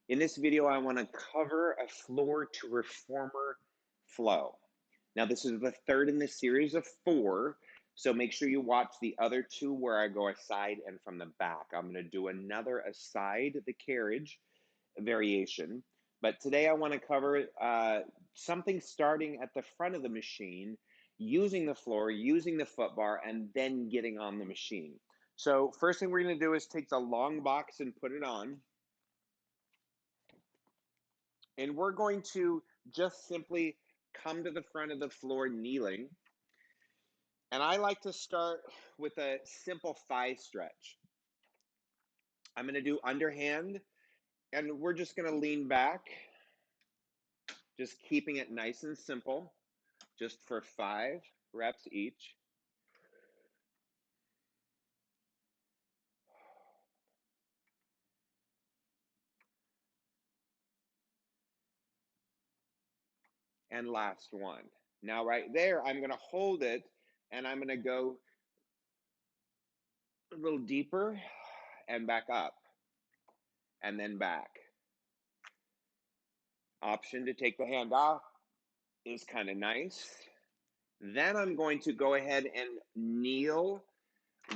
In this video, I want to cover a floor to reformer flow. Now, this is the third in this series of 4, so make sure you watch the other 2 where I go aside and from the back. I'm going to do another aside the carriage variation, but today I want to cover something starting at the front of the machine, using the floor, using the foot bar, and then getting on the machine. So first thing we're going to do is take the long box and put it on. And we're going to just simply come to the front of the floor kneeling. And I like to start with a simple thigh stretch. I'm going to do underhand, and we're just going to lean back, just keeping it nice and simple, just for 5 reps each. And last one. Now right there, I'm going to hold it, and I'm going to go a little deeper and back up, and then back. Option to take the hand off is kind of nice. Then I'm going to go ahead and kneel,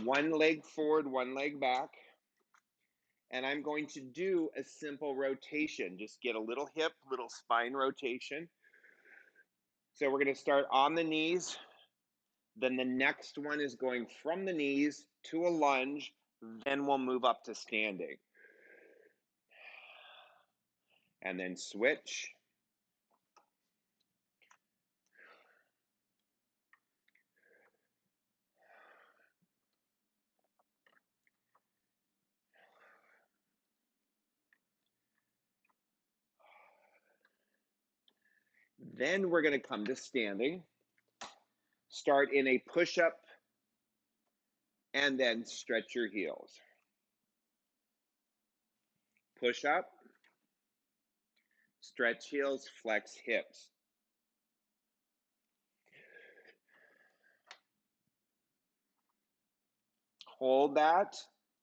one leg forward, one leg back. And I'm going to do a simple rotation. Just get a little hip, little spine rotation. So we're going to start on the knees. Then the next one is going from the knees to a lunge. Then we'll move up to standing. And then switch. Then we're going to come to standing. Start in a push-up and then stretch your heels. Push up, stretch heels, flex hips. Hold that,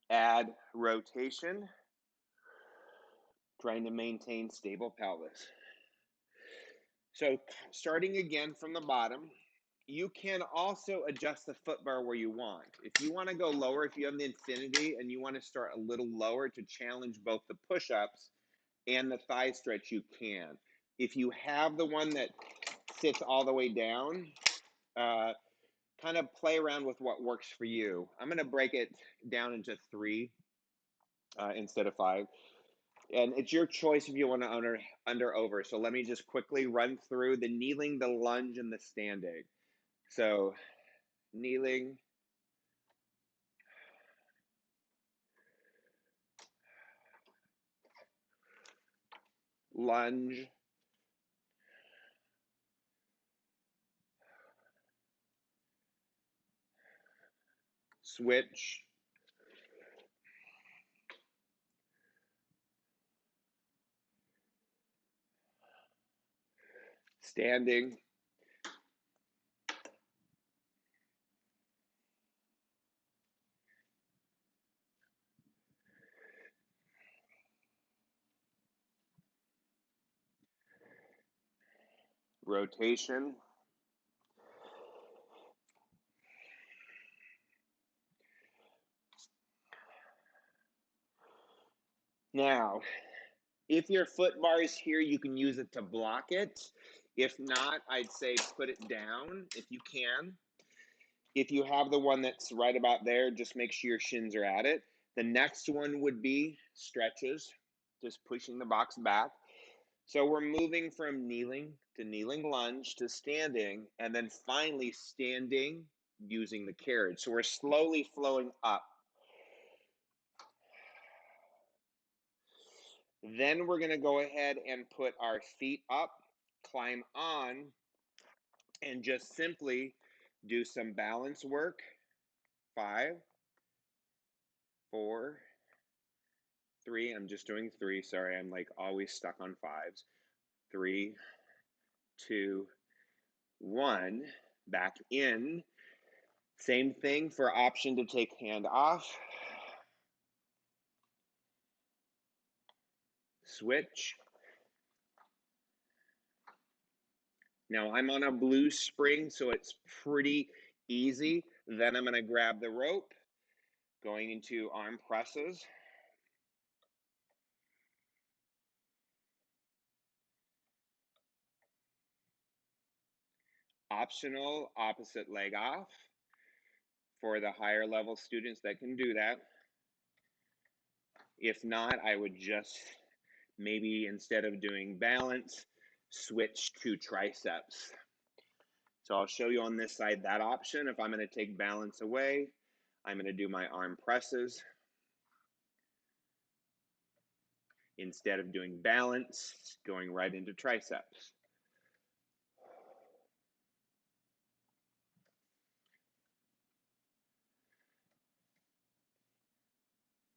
add rotation, trying to maintain stable pelvis. So starting again from the bottom, you can also adjust the foot bar where you want. If you want to go lower, if you have the infinity and you want to start a little lower to challenge both the push-ups and the thigh stretch, you can. If you have the one that sits all the way down, kind of play around with what works for you. I'm going to break it down into 3 instead of 5. And it's your choice if you want to under over. So let me just quickly run through the kneeling, the lunge, and the standing. So kneeling, lunge, switch, standing, rotation, now if your foot bar is here, you can use it to block it. If not, I'd say put it down if you can. If you have the one that's right about there, just make sure your shins are at it. The next one would be stretches, just pushing the box back. So we're moving from kneeling to kneeling lunge to standing, and then finally standing using the carriage. So we're slowly flowing up. Then we're going to go ahead and put our feet up, climb on, and just simply do some balance work. 5, 4, 3. I'm just doing 3. Sorry, I'm like always stuck on 5s. 3, 2, 1. Back in. Same thing for option to take hand off. switch. Now I'm on a blue spring, so it's pretty easy. Then I'm going to grab the rope, going into arm presses. Optional opposite leg off for the higher level students that can do that. If not, I would just maybe instead of doing balance, switch to triceps. So I'll show you on this side that option. If I'm going to take balance away, I'm going to do my arm presses. Instead of doing balance, going right into triceps.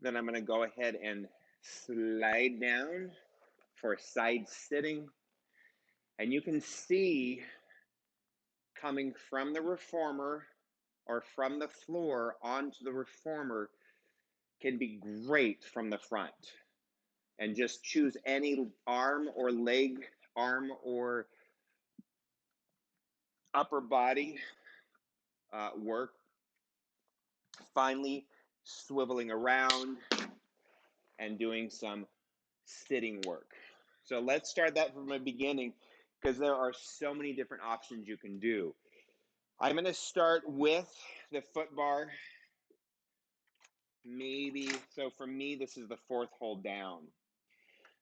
Then I'm going to go ahead and slide down for side sitting. And you can see coming from the reformer or from the floor onto the reformer can be great from the front. And just choose any arm or leg, arm or upper body work. Finally, swiveling around and doing some sitting work. So let's start that from the beginning because there are so many different options you can do. I'm going to start with the foot bar. Maybe, so for me, this is the fourth hold down.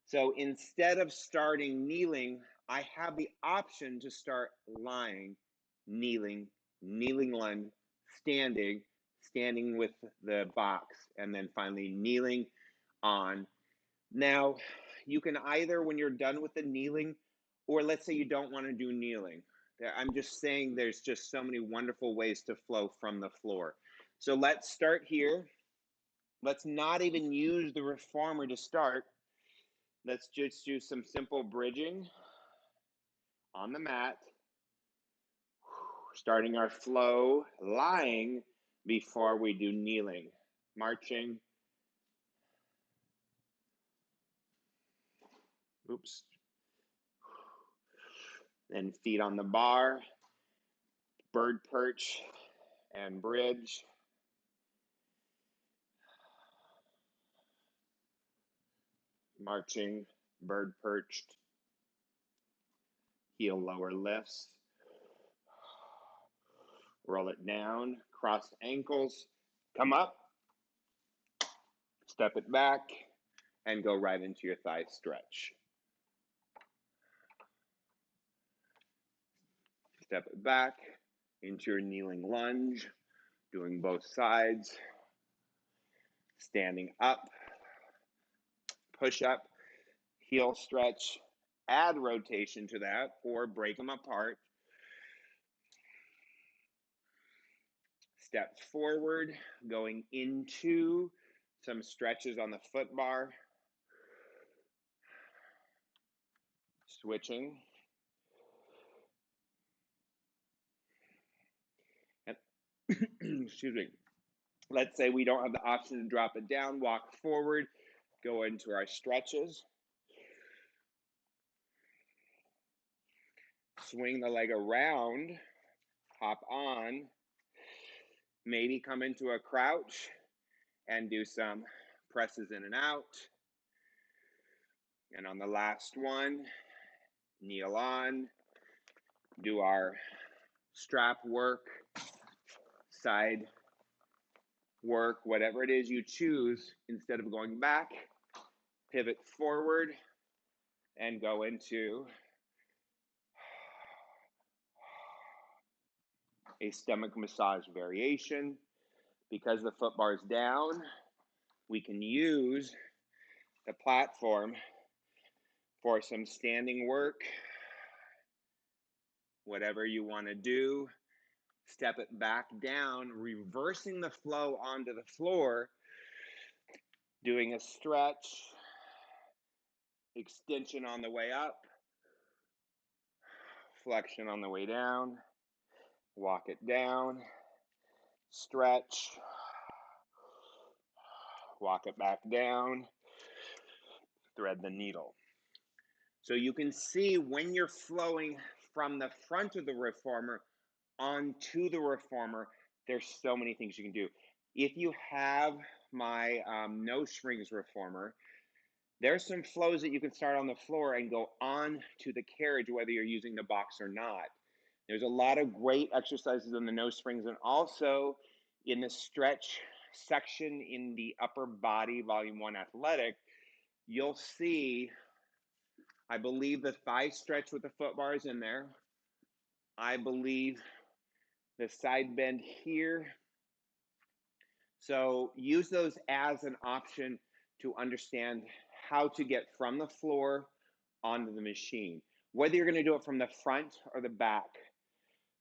So instead of starting kneeling, I have the option to start lying, kneeling, kneeling lunge, standing, standing with the box, and then finally kneeling on. Now, you can either, when you're done with the kneeling, or let's say you don't want to do kneeling. I'm just saying there's just so many wonderful ways to flow from the floor. So let's start here. Let's not even use the reformer to start. Let's just do some simple bridging on the mat. Starting our flow lying before we do kneeling. Marching. Oops. Then feet on the bar. Bird perch and bridge. Marching, bird perched. Heel lower lifts. Roll it down, cross ankles, come up, step it back, and go right into your thigh stretch. Step it back into your kneeling lunge, doing both sides. Standing up, push up, heel stretch, add rotation to that, or break them apart. Step forward, going into some stretches on the foot bar. Switching. And excuse me. Let's say we don't have the option to drop it down, walk forward, go into our stretches. Swing the leg around, hop on, maybe come into a crouch and do some presses in and out. And on the last one, kneel on, do our strap work, side work, whatever it is you choose. Instead of going back, pivot forward and go into a stomach massage variation. Because the foot bar is down, we can use the platform for some standing work. Whatever you want to do, step it back down, reversing the flow onto the floor, doing a stretch, extension on the way up, flexion on the way down, walk it down, stretch, walk it back down, thread the needle. So you can see when you're flowing from the front of the reformer onto the reformer, there's so many things you can do. If you have my no strings reformer, there's some flows that you can start on the floor and go on to the carriage, whether you're using the box or not. There's a lot of great exercises on the no springs, and also in the stretch section in the upper body volume 1 athletic, you'll see, I believe, the thigh stretch with the foot bars in there. I believe the side bend here. So use those as an option to understand how to get from the floor onto the machine. Whether you're going to do it from the front or the back,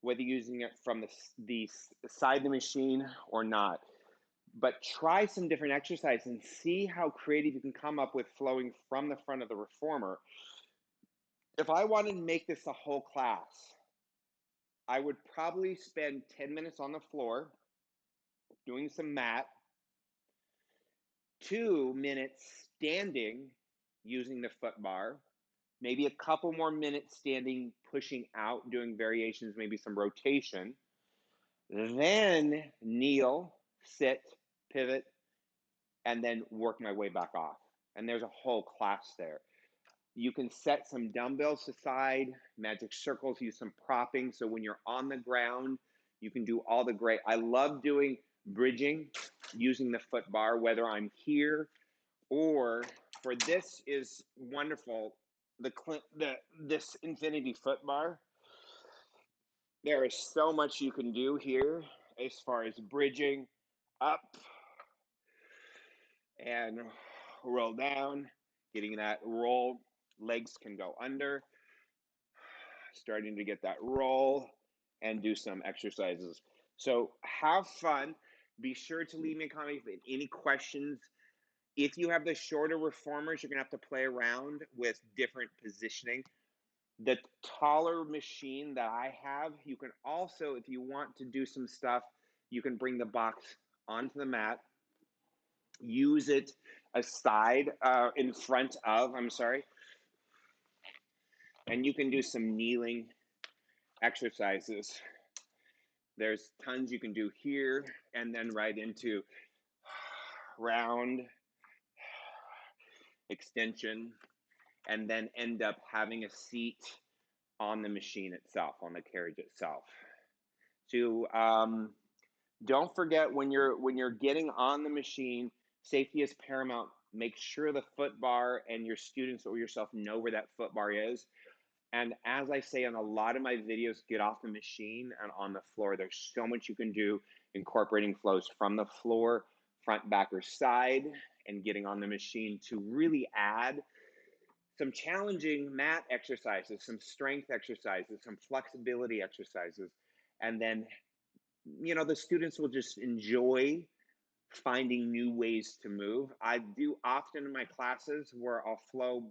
whether you're using it from the side of the machine or not. But try some different exercises and see how creative you can come up with flowing from the front of the reformer. If I wanted to make this a whole class, I would probably spend 10 minutes on the floor doing some mat, 2 minutes standing using the foot bar, maybe a couple more minutes standing, pushing out, doing variations, maybe some rotation, then kneel, sit, pivot, and then work my way back off. And there's a whole class there. You can set some dumbbells aside, magic circles, use some propping. So when you're on the ground, you can do all the great. I love doing bridging using the foot bar, whether I'm here or for this is wonderful. This infinity foot bar. There is so much you can do here as far as bridging up and roll down, getting that roll. Legs can go under, starting to get that roll, and do some exercises. So have fun. Be sure to leave me a comment if any questions. If you have the shorter reformers, you're going to have to play around with different positioning. The taller machine that I have, you can also, if you want to do some stuff, you can bring the box onto the mat, use it aside, in front of, and you can do some kneeling exercises. There's tons you can do here, and then right into round, extension, and then end up having a seat on the machine itself, on the carriage itself. So don't forget, when you're getting on the machine, safety is paramount. Make sure the foot bar and your students or yourself know where that foot bar is. And as I say on a lot of my videos, get off the machine and on the floor. There's so much you can do incorporating flows from the floor, front, back, or side, and getting on the machine to really add some challenging mat exercises, some strength exercises, some flexibility exercises. And then, the students will just enjoy finding new ways to move. I do often in my classes where I'll flow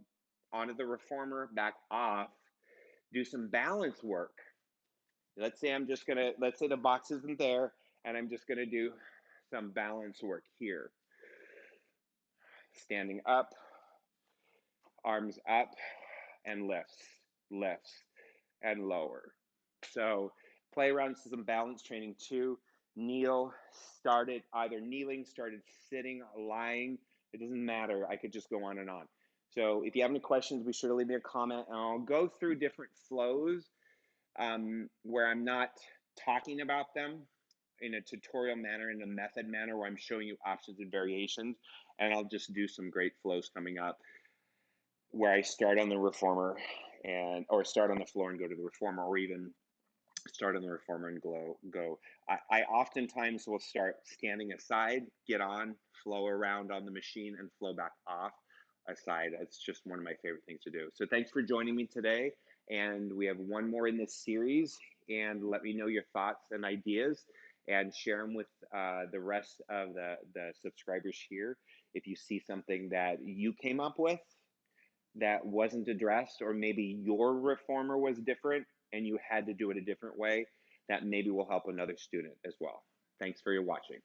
onto the reformer, back off, do some balance work. Let's say the box isn't there and I'm just gonna do some balance work here. Standing up, arms up, and lifts, and lower. So play around with some balance training too. Kneel, started either kneeling, started sitting, lying. It doesn't matter. I could just go on and on. So if you have any questions, be sure to leave me a comment, and I'll go through different flows where I'm not talking about them in a tutorial manner, in a method manner, where I'm showing you options and variations, and I'll just do some great flows coming up where I start on the reformer or start on the floor and go to the reformer, or even start on the reformer and go. I oftentimes will start standing aside, get on, flow around on the machine, and flow back off aside. It's just one of my favorite things to do. So thanks for joining me today. And we have one more in this series. And let me know your thoughts and ideas, and share them with the rest of the subscribers here. If you see something that you came up with that wasn't addressed, or maybe your reformer was different and you had to do it a different way, that maybe will help another student as well. Thanks for your watching.